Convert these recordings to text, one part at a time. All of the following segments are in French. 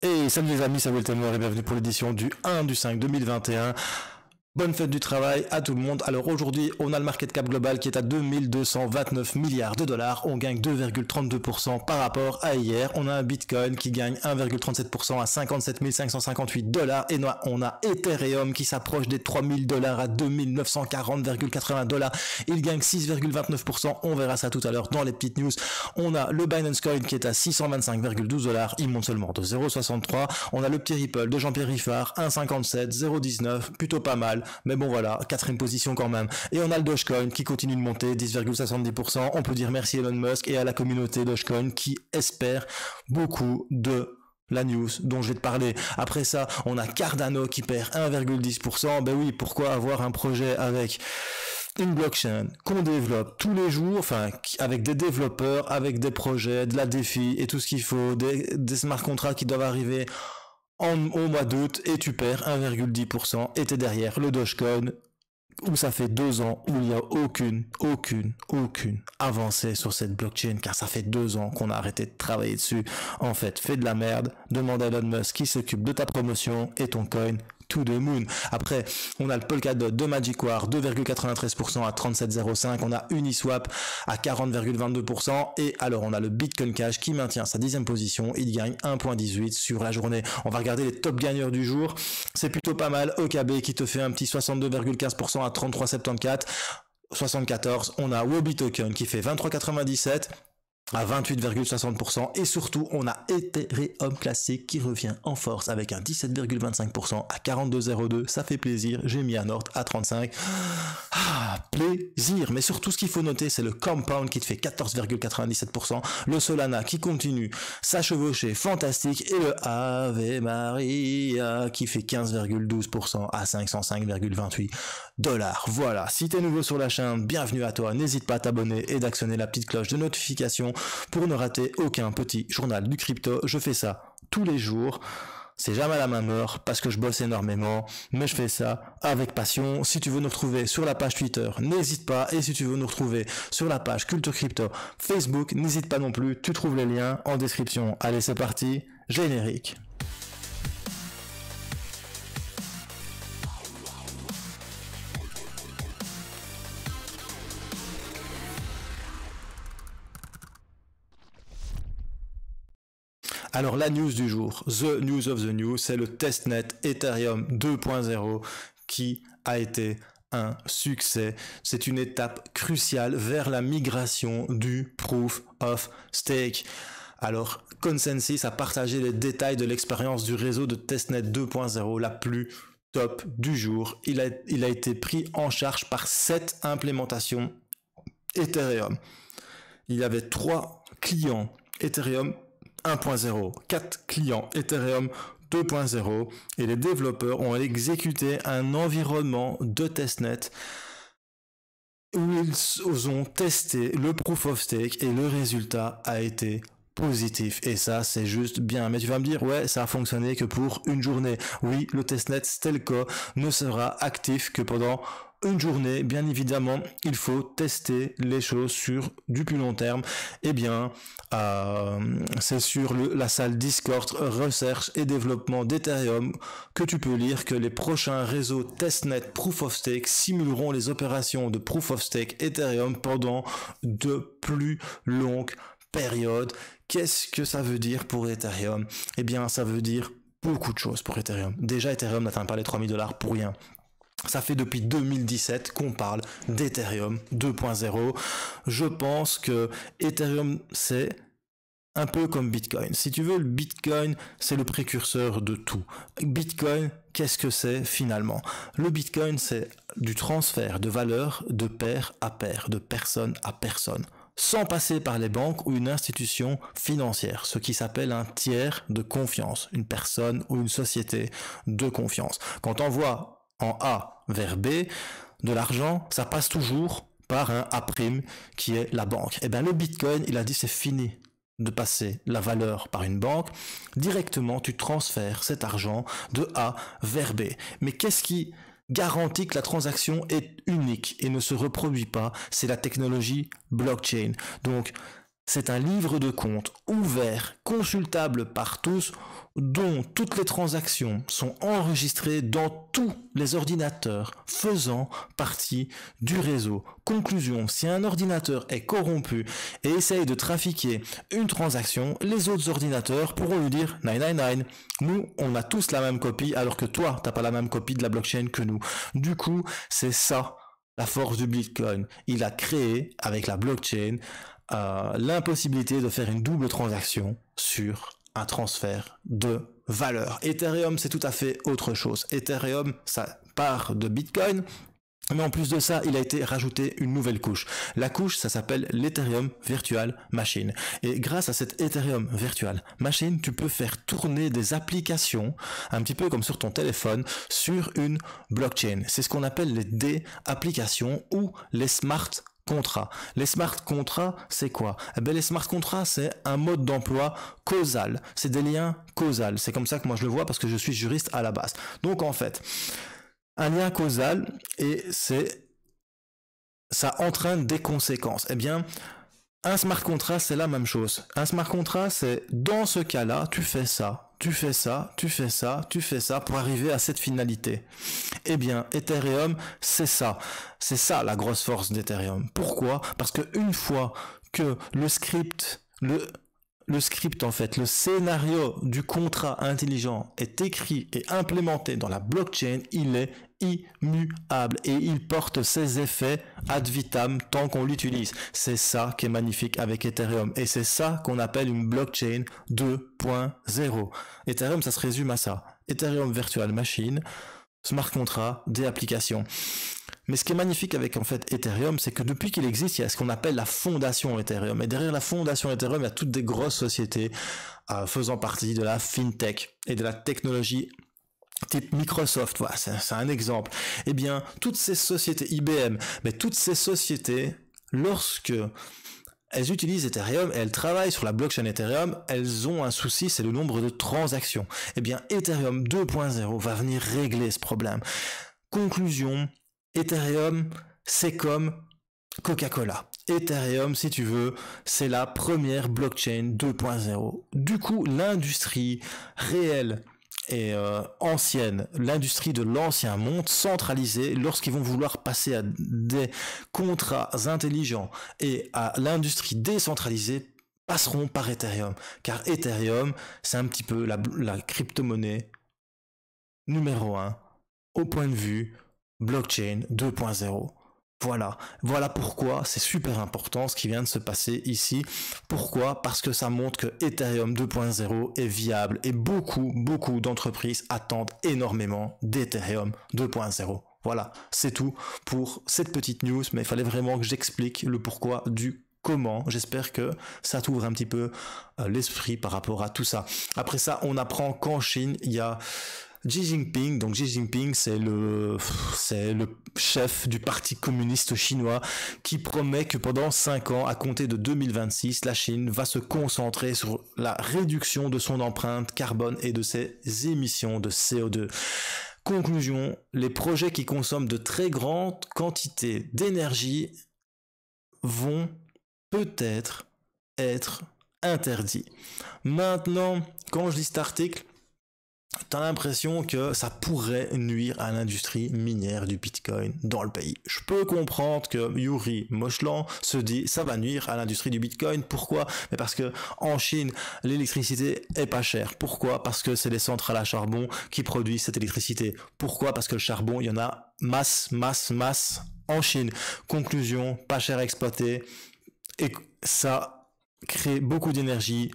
Et salut les amis, c'est Weltemer et bienvenue pour l'édition du 1 du 5 2021. Bonne fête du travail à tout le monde. Alors aujourd'hui, on a le market cap global qui est à 2229 milliards de dollars. On gagne 2,32% par rapport à hier. On a un Bitcoin qui gagne 1,37% à 57 558 dollars. Et on a Ethereum qui s'approche des 3000 dollars à 2940,80 dollars. Il gagne 6,29%. On verra ça tout à l'heure dans les petites news. On a le Binance Coin qui est à 625,12 dollars. Il monte seulement de 0,63. On a le petit Ripple de Jean-Pierre Riffard, 1,57, 0,19. Plutôt pas mal. Mais bon voilà, quatrième position quand même. Et on a le Dogecoin qui continue de monter, 10,70%. On peut dire merci Elon Musk et à la communauté Dogecoin qui espère beaucoup de la news dont je vais te parler. Après ça, on a Cardano qui perd 1,10%. Ben oui, pourquoi avoir un projet avec une blockchain qu'on développe tous les jours, enfin avec des développeurs, avec des projets, de la défi et tout ce qu'il faut, des smart contracts qui doivent arriver au mois d'août et tu perds 1,10% et t'es derrière le Dogecoin où ça fait 2 ans où il n'y a aucune avancée sur cette blockchain car ça fait 2 ans qu'on a arrêté de travailler dessus. En fait, fais de la merde, demande à Elon Musk qui s'occupe de ta promotion et ton coin to the moon. Après, on a le Polkadot de Magic War, 2,93% à 37,05. On a Uniswap à 40,22%. Et alors, on a le Bitcoin Cash qui maintient sa 10e position. Il gagne 1,18 sur la journée. On va regarder les top gagneurs du jour. C'est plutôt pas mal. OKB qui te fait un petit 62,15% à 33,74. 74. On a Wobi Token qui fait 23,97 à 28,60% et surtout on a Ethereum classique qui revient en force avec un 17,25% à 42,02. Ça fait plaisir, j'ai mis un ordre à 35. Plaisir. Mais surtout ce qu'il faut noter c'est le Compound qui te fait 14,97%, le Solana qui continue sa chevauchée fantastique et le Ave Maria qui fait 15,12% à 505,28 dollars. Voilà, si t'es nouveau sur la chaîne, bienvenue à toi, n'hésite pas à t'abonner et d'actionner la petite cloche de notification pour ne rater aucun petit journal du crypto. Je fais ça tous les jours. C'est jamais à la même heure parce que je bosse énormément, mais je fais ça avec passion. Si tu veux nous retrouver sur la page Twitter, n'hésite pas. Et si tu veux nous retrouver sur la page Culture Crypto Facebook, n'hésite pas non plus. Tu trouves les liens en description. Allez, c'est parti. Générique. Alors la news du jour, the news of the news, c'est le testnet Ethereum 2.0 qui a été un succès. C'est une étape cruciale vers la migration du Proof of Stake. Alors Consensus a partagé les détails de l'expérience du réseau de testnet 2.0 la plus top du jour. Il a été pris en charge par 7 implémentations Ethereum. Il y avait 3 clients Ethereum 1.0, 4 clients Ethereum 2.0 et les développeurs ont exécuté un environnement de testnet où ils ont testé le proof of stake et le résultat a été positif. Et ça, c'est juste bien. Mais tu vas me dire, ouais, ça a fonctionné que pour une journée. Oui, le testnet Stelco ne sera actif que pendant une journée. Bien évidemment, il faut tester les choses sur du plus long terme. Eh bien, c'est sur la salle Discord recherche et développement d'Ethereum que tu peux lire que les prochains réseaux testnet Proof of Stake simuleront les opérations de Proof of Stake Ethereum pendant de plus longues périodes. Qu'est-ce que ça veut dire pour Ethereum? Eh bien, ça veut dire beaucoup de choses pour Ethereum. Déjà, Ethereum n'atteint pas les 3000 dollars pour rien. Ça fait depuis 2017 qu'on parle d'Ethereum 2.0. Je pense que Ethereum, c'est un peu comme Bitcoin. Si tu veux, le Bitcoin, c'est le précurseur de tout. Bitcoin, qu'est-ce que c'est finalement? Le Bitcoin, c'est du transfert de valeur de pair à pair, de personne à personne, sans passer par les banques ou une institution financière, ce qui s'appelle un tiers de confiance, une personne ou une société de confiance. Quand on envoie en A vers B, de l'argent, ça passe toujours par un A' qui est la banque. Et bien le Bitcoin, il a dit c'est fini de passer la valeur par une banque. Directement, tu transfères cet argent de A vers B. Mais qu'est-ce qui garantit que la transaction est unique et ne se reproduit pas? C'est la technologie blockchain. Donc, c'est un livre de compte ouvert, consultable par tous, dont toutes les transactions sont enregistrées dans tous les ordinateurs faisant partie du réseau. Conclusion, si un ordinateur est corrompu et essaye de trafiquer une transaction, les autres ordinateurs pourront lui dire 999. Nous, on a tous la même copie alors que toi, t'as pas la même copie de la blockchain que nous. Du coup, c'est ça la force du Bitcoin. Il a créé, avec la blockchain, l'impossibilité de faire une double transaction sur un transfert de valeur. Ethereum, c'est tout à fait autre chose. Ethereum, ça part de Bitcoin, mais en plus de ça, il a été rajouté une nouvelle couche. La couche, ça s'appelle l'Ethereum Virtual Machine. Et grâce à cette Ethereum Virtual Machine, tu peux faire tourner des applications, un petit peu comme sur ton téléphone, sur une blockchain. C'est ce qu'on appelle les D-applications ou les smart contrats. Les smart contrats, c'est quoi? Eh bien, les smart contrats, c'est un mode d'emploi causal. C'est des liens causaux. C'est comme ça que moi je le vois parce que je suis juriste à la base. Donc en fait, un lien causal et ça entraîne des conséquences. Eh bien, un smart contract, c'est la même chose. Un smart contract, c'est dans ce cas-là, tu fais ça, tu fais ça, tu fais ça, tu fais ça pour arriver à cette finalité. Eh bien, Ethereum, c'est ça. C'est ça la grosse force d'Ethereum. Pourquoi? Parce que une fois que le script en fait, le scénario du contrat intelligent est écrit et implémenté dans la blockchain, il est immuable et il porte ses effets ad vitam tant qu'on l'utilise. C'est ça qui est magnifique avec Ethereum et c'est ça qu'on appelle une blockchain 2.0. Ethereum, ça se résume à ça. Ethereum Virtual Machine, smart contract, des applications. Mais ce qui est magnifique avec en fait Ethereum, c'est que depuis qu'il existe, il y a ce qu'on appelle la fondation Ethereum. Et derrière la fondation Ethereum, il y a toutes des grosses sociétés faisant partie de la fintech et de la technologie type Microsoft. Voilà, c'est un exemple. Eh bien, toutes ces sociétés, IBM, mais toutes ces sociétés, lorsque elles utilisent Ethereum et elles travaillent sur la blockchain Ethereum, elles ont un souci, c'est le nombre de transactions. Eh bien, Ethereum 2.0 va venir régler ce problème. Conclusion, Ethereum, c'est comme Coca-Cola. Ethereum, si tu veux, c'est la première blockchain 2.0. Du coup, l'industrie réelle et ancienne, l'industrie de l'ancien monde centralisée, lorsqu'ils vont vouloir passer à des contrats intelligents et à l'industrie décentralisée, passeront par Ethereum. Car Ethereum, c'est un petit peu la crypto-monnaie numéro 1 au point de vue blockchain 2.0. Voilà pourquoi c'est super important ce qui vient de se passer ici. Pourquoi? Parce que ça montre que Ethereum 2.0 est viable et beaucoup d'entreprises attendent énormément d'Ethereum 2.0. Voilà, c'est tout pour cette petite news, mais il fallait vraiment que j'explique le pourquoi du comment. J'espère que ça t'ouvre un petit peu l'esprit par rapport à tout ça. Après ça, on apprend qu'en Chine, il y a Xi Jinping. Donc Xi Jinping, c'est le chef du Parti communiste chinois qui promet que pendant 5 ans, à compter de 2026, la Chine va se concentrer sur la réduction de son empreinte carbone et de ses émissions de CO2. Conclusion, les projets qui consomment de très grandes quantités d'énergie vont peut-être être interdits. Maintenant, quand je lis cet article, t'as l'impression que ça pourrait nuire à l'industrie minière du Bitcoin dans le pays. Je peux comprendre que Yuri Moshlan se dit ça va nuire à l'industrie du Bitcoin. Pourquoi? Mais parce que en Chine, l'électricité est pas chère. Pourquoi? Parce que c'est les centrales à charbon qui produisent cette électricité. Pourquoi? Parce que le charbon, il y en a masse en Chine. Conclusion, pas cher à exploiter et ça crée beaucoup d'énergie.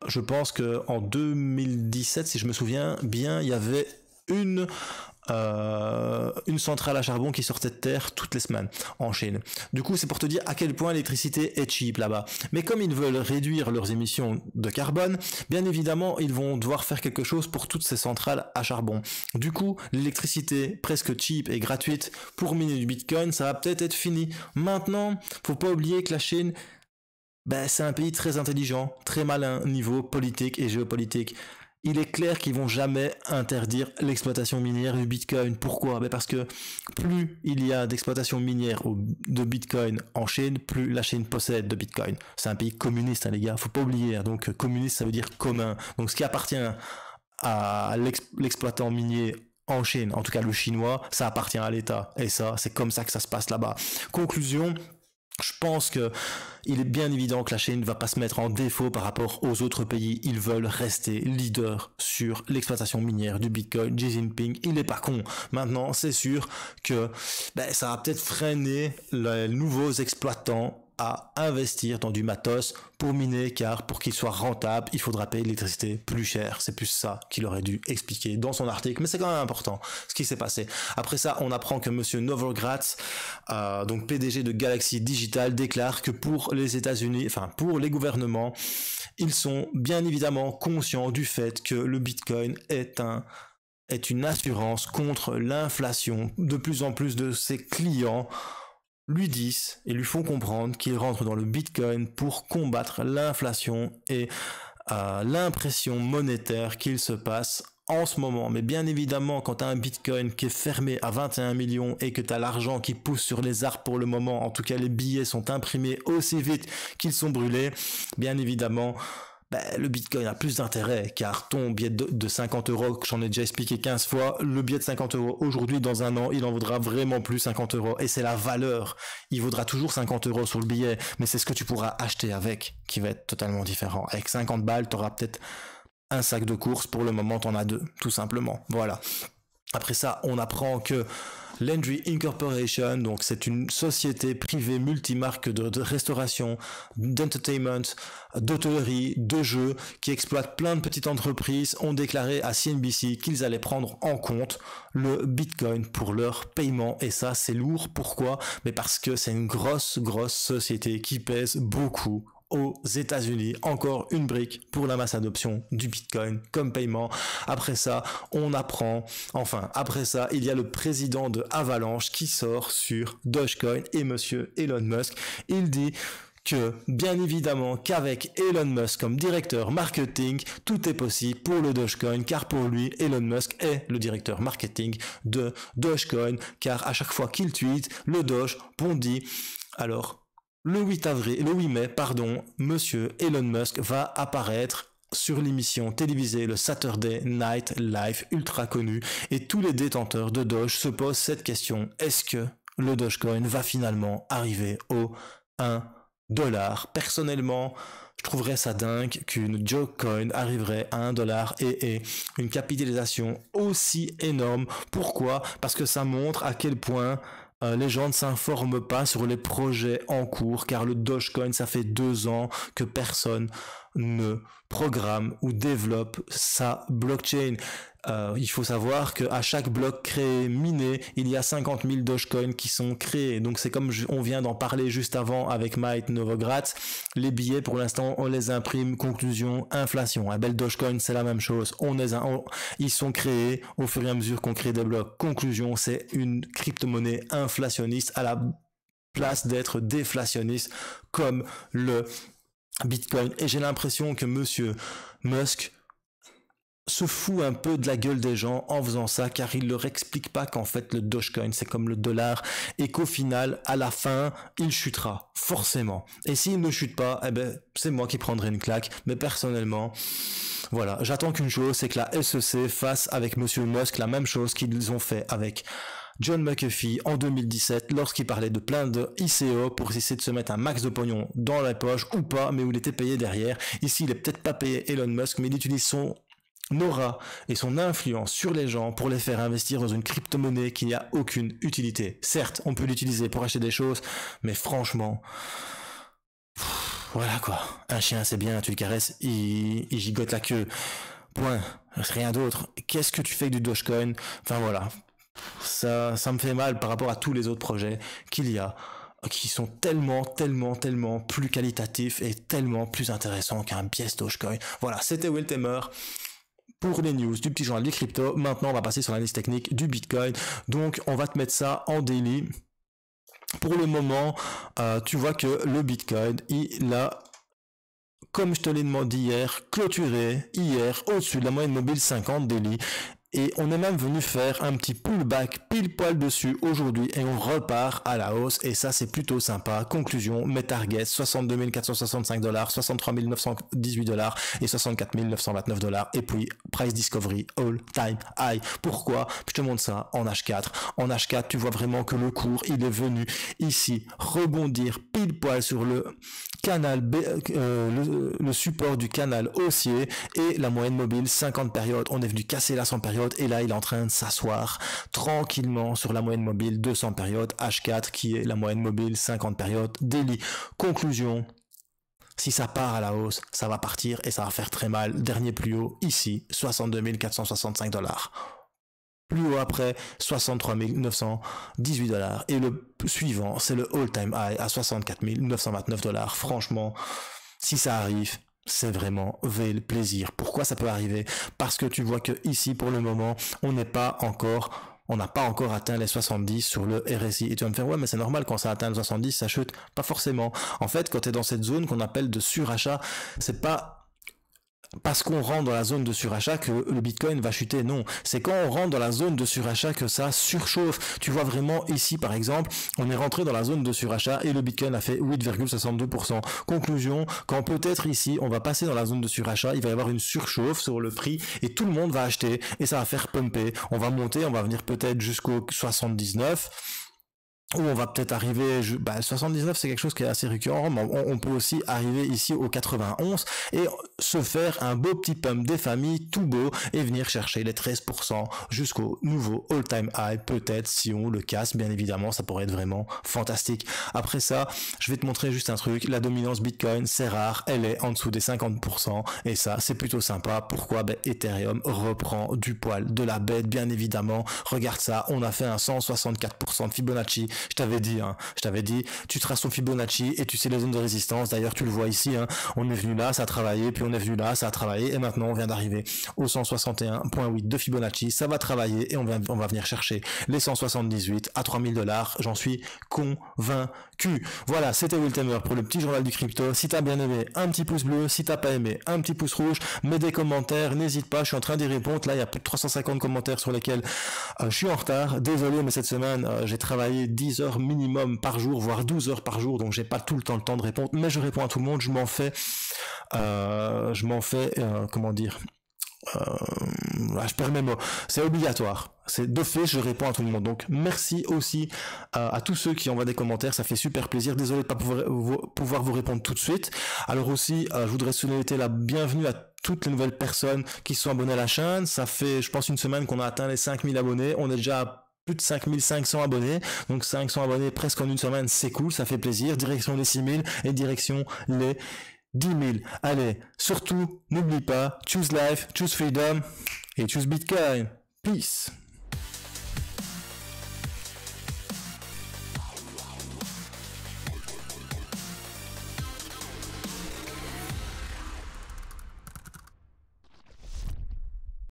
Je pense qu'en 2017, si je me souviens bien, il y avait une centrale à charbon qui sortait de terre toutes les semaines en Chine. Du coup, c'est pour te dire à quel point l'électricité est cheap là-bas. Mais comme ils veulent réduire leurs émissions de carbone, bien évidemment, ils vont devoir faire quelque chose pour toutes ces centrales à charbon. Du coup, l'électricité presque cheap et gratuite pour miner du Bitcoin, ça va peut-être être fini. Maintenant, faut pas oublier que la Chine, c'est un pays très intelligent, très malin niveau politique et géopolitique. il est clair qu'ils vont jamais interdire l'exploitation minière du Bitcoin. Pourquoi? Parce que plus il y a d'exploitation minière de Bitcoin en Chine, plus la Chine possède de Bitcoin. C'est un pays communiste, hein, les gars, faut pas oublier. Hein. Donc communiste, ça veut dire commun. Donc ce qui appartient à l'exploitant minier en Chine, en tout cas le chinois, ça appartient à l'État. Et ça, c'est comme ça que ça se passe là-bas. Conclusion, je pense que il est bien évident que la Chine ne va pas se mettre en défaut par rapport aux autres pays. Ils veulent rester leaders sur l'exploitation minière du Bitcoin. Xi Jinping, il n'est pas con. Maintenant, c'est sûr que ça va peut-être freiner les nouveaux exploitants à investir dans du matos pour miner, car pour qu'il soit rentable, il faudra payer l'électricité plus cher. C'est plus ça qu'il aurait dû expliquer dans son article, mais c'est quand même important ce qui s'est passé. Après ça, on apprend que monsieur Novogratz, donc PDG de Galaxy Digital, déclare que pour les États-Unis, enfin pour les gouvernements, ils sont bien évidemment conscients du fait que le Bitcoin est une assurance contre l'inflation. De plus en plus de ses clients lui disent et lui font comprendre qu'il rentre dans le Bitcoin pour combattre l'inflation et l'impression monétaire qu'il se passe en ce moment. Mais bien évidemment, quand tu as un Bitcoin qui est fermé à 21 millions et que tu as l'argent qui pousse sur les arbres pour le moment, en tout cas les billets sont imprimés aussi vite qu'ils sont brûlés, bien évidemment, le Bitcoin a plus d'intérêt, car ton billet de 50 euros, que j'en ai déjà expliqué 15 fois, le billet de 50 euros aujourd'hui, dans un an, il en vaudra vraiment plus 50 euros. Et c'est la valeur. Il vaudra toujours 50 euros sur le billet, mais c'est ce que tu pourras acheter avec qui va être totalement différent. Avec 50 balles, tu auras peut-être un sac de course. Pour le moment, tu en as 2, tout simplement. Voilà. Après ça, on apprend que Landry Incorporation, donc c'est une société privée multimarque de restauration, d'entertainment, d'hôtellerie, de jeux, qui exploite plein de petites entreprises, ont déclaré à CNBC qu'ils allaient prendre en compte le Bitcoin pour leur paiement. Et ça, c'est lourd. Pourquoi? Mais parce que c'est une grosse société qui pèse beaucoup aux États-Unis. Encore une brique pour la masse adoption du Bitcoin comme paiement. Après ça, après ça, il y a le président de Avalanche qui sort sur Dogecoin et monsieur Elon Musk. Il dit que, bien évidemment, qu'avec Elon Musk comme directeur marketing, tout est possible pour le Dogecoin, car pour lui, Elon Musk est le directeur marketing de Dogecoin, car à chaque fois qu'il tweet, le Doge bondit. Alors, le 8 mai, monsieur Elon Musk va apparaître sur l'émission télévisée le Saturday Night Live, ultra connu, et tous les détenteurs de Doge se posent cette question: est-ce que le Dogecoin va finalement arriver au 1 $? Personnellement, je trouverais ça dingue qu'une Dogecoin arriverait à 1 $ et une capitalisation aussi énorme. Pourquoi? Parce que ça montre à quel point les gens ne s'informent pas sur les projets en cours, car le Dogecoin, ça fait 2 ans que personne ne programme ou développe sa blockchain. Il faut savoir qu'à chaque bloc créé, miné, il y a 50 000 Dogecoin qui sont créés. Donc c'est comme on vient d'en parler juste avant avec Mike Novogratz. Les billets, pour l'instant, on les imprime. Conclusion, inflation. Un bel Dogecoin, c'est la même chose. Ils sont créés au fur et à mesure qu'on crée des blocs. Conclusion, c'est une crypto-monnaie inflationniste à la place d'être déflationniste comme le Bitcoin. Et j'ai l'impression que monsieur Musk se fout un peu de la gueule des gens en faisant ça, car il leur explique pas qu'en fait le Dogecoin c'est comme le dollar et qu'au final, à la fin, il chutera, forcément. Et s'il ne chute pas, c'est moi qui prendrai une claque. Mais personnellement, voilà, j'attends qu'une chose, c'est que la SEC fasse avec monsieur Musk la même chose qu'ils ont fait avec John McAfee en 2017, lorsqu'il parlait de plein de ICO pour essayer de se mettre un max de pognon dans la poche ou pas, mais où il était payé derrière. Ici, il est peut-être pas payé Elon Musk, mais il utilise son aura et son influence sur les gens pour les faire investir dans une crypto-monnaie qui n'a aucune utilité. Certes, on peut l'utiliser pour acheter des choses, mais franchement, voilà quoi. Un chien, c'est bien, tu le caresses, il gigote la queue. Point. Rien d'autre. Qu'est-ce que tu fais avec du Dogecoin? Enfin voilà. Ça me fait mal par rapport à tous les autres projets qu'il y a, qui sont tellement plus qualitatifs et tellement plus intéressants qu'un pièce Dogecoin. Voilà, c'était Will Temer pour les news du petit journal du crypto. Maintenant, on va passer sur l'analyse technique du Bitcoin. Donc, on va te mettre ça en daily. Pour le moment, tu vois que le Bitcoin, il a comme je te l'ai demandé hier, clôturé hier au-dessus de la moyenne mobile 50 daily. Et on est même venu faire un petit pullback pile poil dessus aujourd'hui et on repart à la hausse et ça c'est plutôt sympa. Conclusion, mes targets 62 465 $, 63 918 $ et 64 929 $ et puis price discovery all time high. Pourquoi? Je te montre ça en H4. En H4 tu vois vraiment que le cours il est venu ici rebondir pile poil sur le canal B, le support du canal haussier et la moyenne mobile 50 périodes. On est venu casser la 100 périodes et là il est en train de s'asseoir tranquillement sur la moyenne mobile 200 périodes H4 qui est la moyenne mobile 50 périodes daily. Conclusion, si ça part à la hausse, ça va partir et ça va faire très mal. Dernier plus haut ici, 62 465 $. Plus haut après, 63 918 $ et le suivant c'est le all time high à 64 929 $. Franchement, si ça arrive, c'est vraiment le plaisir. Pourquoi ça peut arriver? Parce que tu vois que ici pour le moment on n'a pas encore atteint les 70 sur le RSI. Et tu vas me faire, ouais, mais c'est normal, quand ça atteint les 70, ça chute. Pas forcément. En fait, quand tu es dans cette zone qu'on appelle de surachat, c'est pas parce qu'on rentre dans la zone de surachat que le Bitcoin va chuter, non. C'est quand on rentre dans la zone de surachat que ça surchauffe. Tu vois vraiment ici, par exemple, on est rentré dans la zone de surachat et le Bitcoin a fait 8,62%. Conclusion, quand peut-être ici, on va passer dans la zone de surachat, il va y avoir une surchauffe sur le prix et tout le monde va acheter et ça va faire pumper. On va monter, on va venir peut-être jusqu'au 79. Ou on va peut-être arriver, 79 c'est quelque chose qui est assez récurrent, mais on peut aussi arriver ici au 91 et se faire un beau petit pump des familles tout beau et venir chercher les 13% jusqu'au nouveau all-time high, peut-être si on le casse, bien évidemment, ça pourrait être vraiment fantastique. Après ça, je vais te montrer juste un truc, la dominance Bitcoin, c'est rare, elle est en dessous des 50% et ça, c'est plutôt sympa. Pourquoi? Ethereum reprend du poil de la bête, bien évidemment. Regarde ça, on a fait un 164% de Fibonacci. Je t'avais dit, tu traces ton Fibonacci et tu sais les zones de résistance. D'ailleurs, tu le vois ici, hein, on est venu là, ça a travaillé, puis on est venu là, ça a travaillé, et maintenant on vient d'arriver au 161.8 de Fibonacci. Ça va travailler et on va venir chercher les 178 à 3000 $. J'en suis convaincu. Voilà, c'était Will Tamer pour le petit journal du crypto. Si t'as bien aimé, un petit pouce bleu. Si t'as pas aimé, un petit pouce rouge. Mets des commentaires, n'hésite pas, je suis en train d'y répondre. Là, il y a plus de 350 commentaires sur lesquels je suis en retard. Désolé, mais cette semaine, j'ai travaillé 10 heures minimum par jour, voire 12 heures par jour, donc j'ai pas tout le temps de répondre, mais je réponds à tout le monde, comment dire, je perds mes mots, c'est obligatoire, c'est d'office, je réponds à tout le monde. Donc merci aussi à tous ceux qui envoient des commentaires, ça fait super plaisir. Désolé de pas pouvoir vous répondre tout de suite. Alors aussi, je voudrais souhaiter la bienvenue à toutes les nouvelles personnes qui sont abonnées à la chaîne. Ça fait, je pense, une semaine qu'on a atteint les 5000 abonnés. On est déjà à plus de 5500 abonnés, donc 500 abonnés presque en une semaine, c'est cool, ça fait plaisir. Direction les 6000 et direction les 10 000. Allez, surtout, n'oublie pas, choose life, choose freedom et choose Bitcoin. Peace.